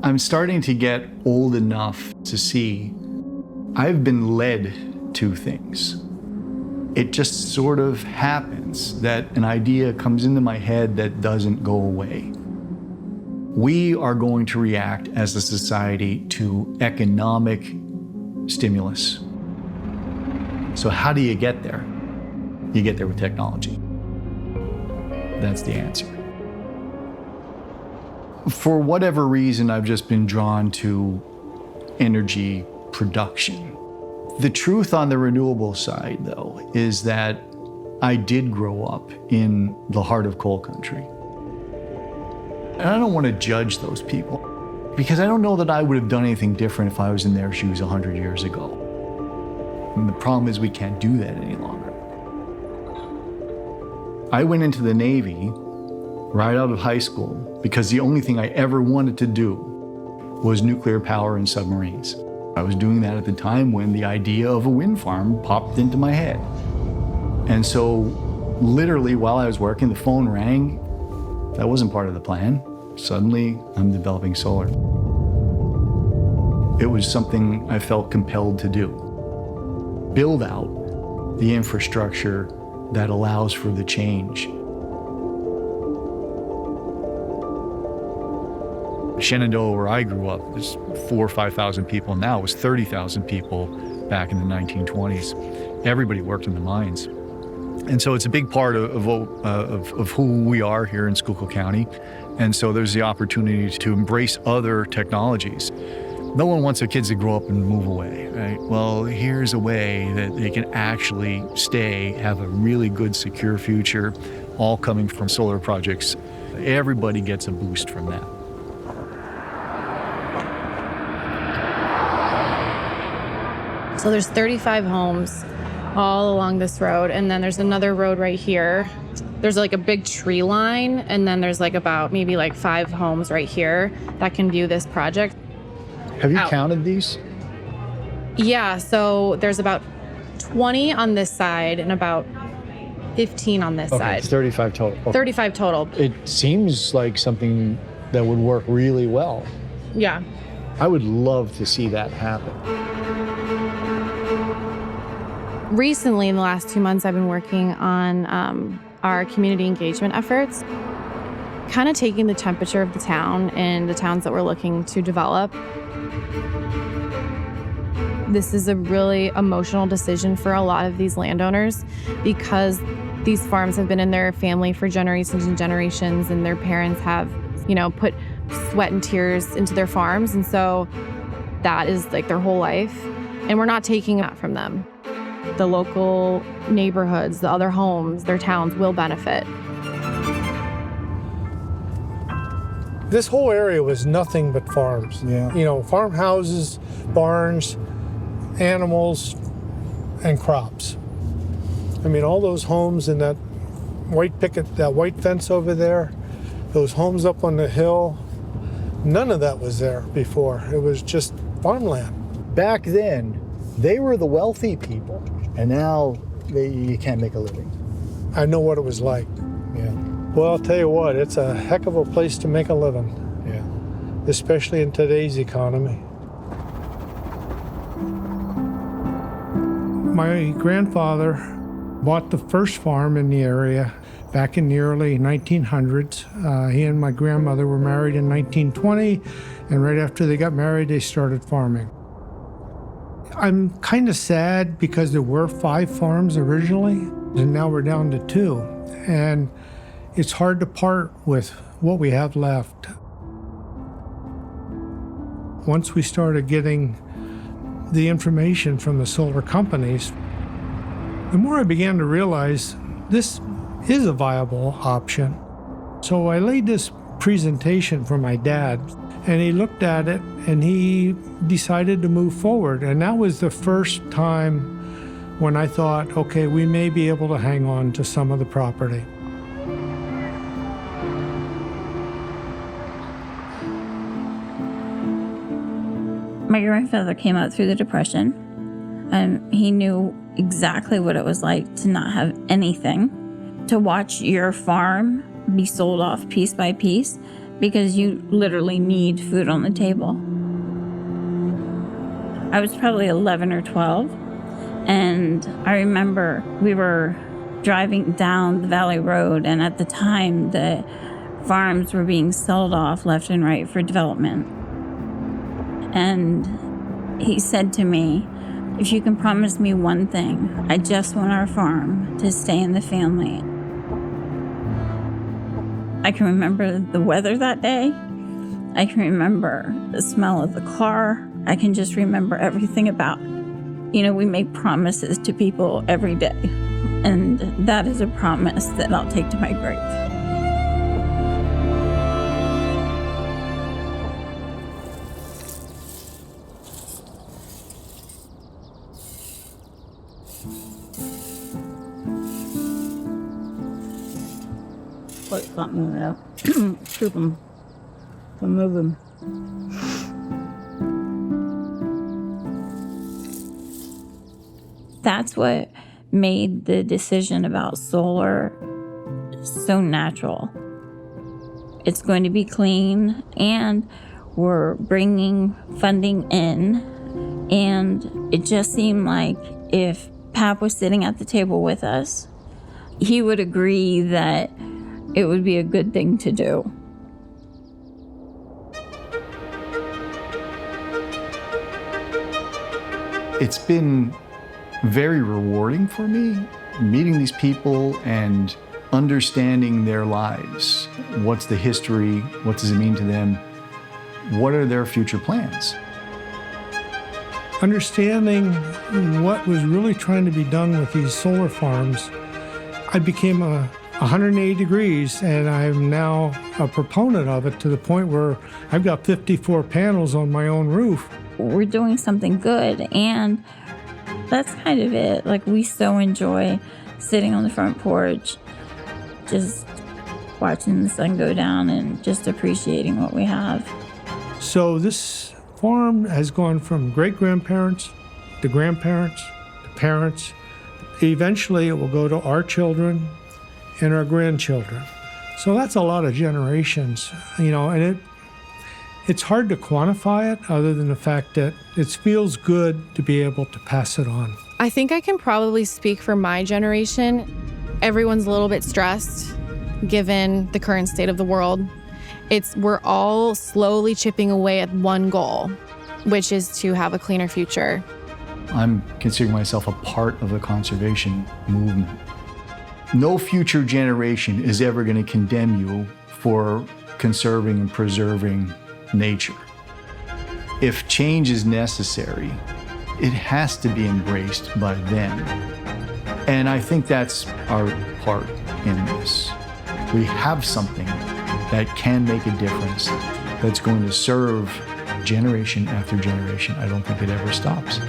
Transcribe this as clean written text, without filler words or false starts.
I'm starting to get old enough to see I've been led to things. It just sort of happens that an idea comes into my head that doesn't go away. We are going to react as a society to economic stimulus. So how do you get there? You get there with technology. That's the answer. For whatever reason, I've just been drawn to energy production. The truth on the renewable side, though, is that I did grow up in the heart of coal country. And I don't want to judge those people, because I don't know that I would have done anything different if I was in their shoes 100 years ago. And the problem is we can't do that any longer. I went into the Navy right out of high school because the only thing I ever wanted to do was nuclear power and submarines. I was doing that at the time when the idea of a wind farm popped into my head. And so literally while I was working, the phone rang. That wasn't part of the plan. Suddenly, I'm developing solar. It was something I felt compelled to do. Build out the infrastructure that allows for the change. Shenandoah, where I grew up, was 4,000 or 5,000 people. Now it was 30,000 people back in the 1920s. Everybody worked in the mines. And so it's a big part of who we are here in Schuylkill County. And so there's the opportunity to embrace other technologies. No one wants their kids to grow up and move away, right? Well, here's a way that they can actually stay, have a really good, secure future, all coming from solar projects. Everybody gets a boost from that. So there's 35 homes all along this road, and then there's another road right here. There's like a big tree line, and then there's like about maybe like 5 homes right here that can view this project. Have you counted these? Yeah, so there's about 20 on this side and about 15 on this side. It's 35 total. Okay. 35 total. It seems like something that would work really well. Yeah. I would love to see that happen. Recently, in the last 2 months, I've been working on our community engagement efforts, kind of taking the temperature of the town and the towns that we're looking to develop. This is a really emotional decision for a lot of these landowners because these farms have been in their family for generations and generations, and their parents have, put sweat and tears into their farms. And so that is like their whole life. And we're not taking that from them. The local neighborhoods, the other homes, their towns will benefit. This whole area was nothing but farms. Yeah. Farmhouses, barns, animals, and crops. I mean, all those homes and that white fence over there, those homes up on the hill, none of that was there before. It was just farmland. Back then, they were the wealthy people, and now you can't make a living. I know what it was like. Yeah. Well, I'll tell you what, it's a heck of a place to make a living. Yeah. Especially in today's economy. My grandfather bought the first farm in the area back in the early 1900s. He and my grandmother were married in 1920, and right after they got married, they started farming. I'm kind of sad because there were 5 farms originally, and now we're down to 2. And it's hard to part with what we have left. Once we started getting the information from the solar companies, the more I began to realize this is a viable option. So I laid this presentation for my dad, and he looked at it and he decided to move forward. And that was the first time when I thought, okay, we may be able to hang on to some of the property. My grandfather came out through the Depression, and he knew exactly what it was like to not have anything, to watch your farm be sold off piece by piece, because you literally need food on the table. I was probably 11 or 12, and I remember we were driving down the Valley Road, and at the time the farms were being sold off left and right for development. And he said to me, "If you can promise me one thing, I just want our farm to stay in the family." I can remember the weather that day. I can remember the smell of the car. I can just remember everything about it. You know, we make promises to people every day, and that is a promise that I'll take to my grave. What's not moving up? Scoop them. Move them. That's what made the decision about solar so natural. It's going to be clean, and we're bringing funding in, and it just seemed like if Pap was sitting at the table with us, he would agree that it would be a good thing to do. It's been very rewarding for me, meeting these people and understanding their lives. What's the history? What does it mean to them? What are their future plans? Understanding what was really trying to be done with these solar farms, I became 180 degrees, and I'm now a proponent of it to the point where I've got 54 panels on my own roof. We're doing something good, and that's kind of it. Like, we so enjoy sitting on the front porch, just watching the sun go down and just appreciating what we have. So this farm has gone from great-grandparents to grandparents to parents. Eventually it will go to our children and our grandchildren. So that's a lot of generations, and it's hard to quantify it other than the fact that it feels good to be able to pass it on. I think I can probably speak for my generation. Everyone's a little bit stressed given the current state of the world. We're all slowly chipping away at one goal, which is to have a cleaner future. I'm considering myself a part of the conservation movement. No future generation is ever going to condemn you for conserving and preserving nature. If change is necessary, it has to be embraced by them. And I think that's our part in this. We have something that can make a difference, that's going to serve generation after generation. I don't think it ever stops.